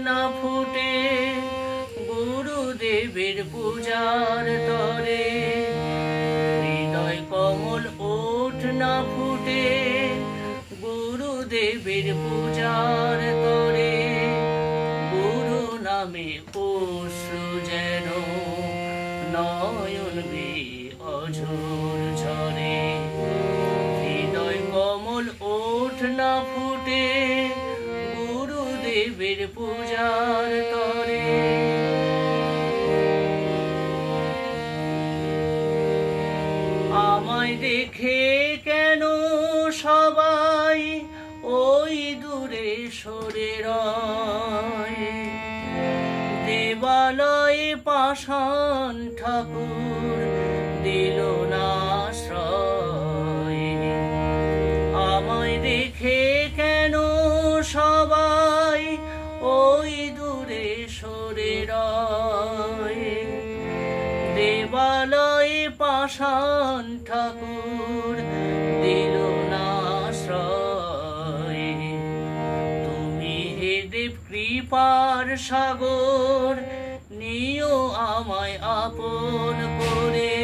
না ফুটে গুরুদেবের পূজার তরে, হৃদয় কমল ওঠ না ফুটে গুরুদেবের পূজার তরে, গুরু নামে অশ্রু যেন নয়ন বেয়ে অঝোর ঝরে। হৃদয় কমল ওঠ না ফুটে গুরুদেবের পূজার তরে। আমায় দেখে কেন সবাই ওই দূরে সরে রয়, দেবালয়ে পাষাণ ঠাকুর দিল না আশ্রয়। আমায় দেখে কেন সবাই ওই দূরে সরে রয়, দেবালয়ে পাষাণ ঠাকুর দিল না আশ্রয়। তুমি হে দেব কৃপার সাগর নিও আমায় আপন করে,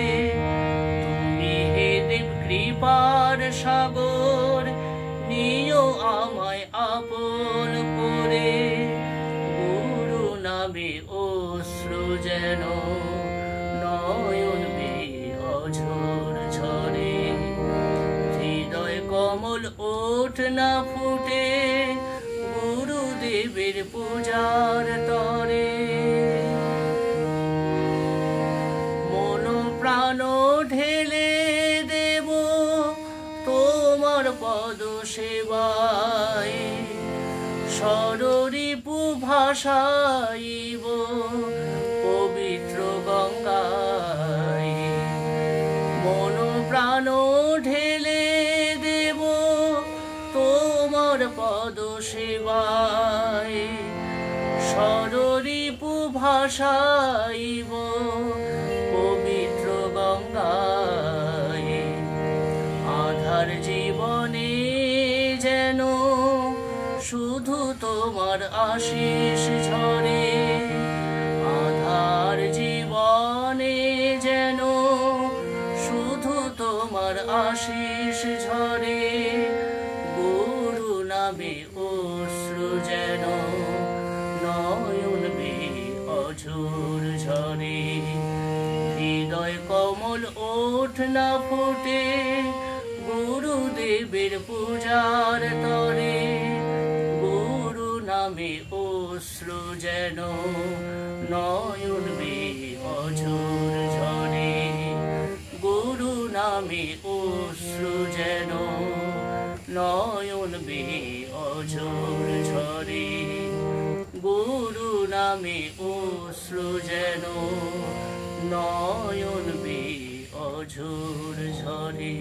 তুমি হে দেব কৃপার সাগর নিও আমায় আপন করে। গুরু নামে অশ্রু যেন নয়ন বেয়ে অঝোর ঝরে, হৃদয় কমল ওঠ না ফুটে গুরুদেবের পূজার তরে। মন প্রাণ ঢেলে দেব তোমার পদ সেবায়, ষড়রিপু ভাসাইব পবিত্র গঙ্গায়। মন প্রাণ ঢেলে দেব তোমার পদ সেবায়, ষড়রিপু ভাসাইব পবিত্র গঙ্গায়। আধার জীবনে যেন শুধু তোমার আশিস ঝরে, আধার জীবনে যেন শুধু তোমার আশিস ঝরে। গুরু নামে অশ্রু যেন নয়ন বেয়ে অঝোর ঝরে, হৃদয় কমল ওঠ না ফুটে গুরুদেবের পূজার তরে। গুরু নামে অশ্রু যেন নয়ন বেয়ে অঝোর ঝরে, গুরু নামে অশ্রু যেন নয়ন বেয়ে অঝোর ঝরে, গুরু নামে অশ্রু যেন নয়ন বেয়ে অঝোর ঝরে।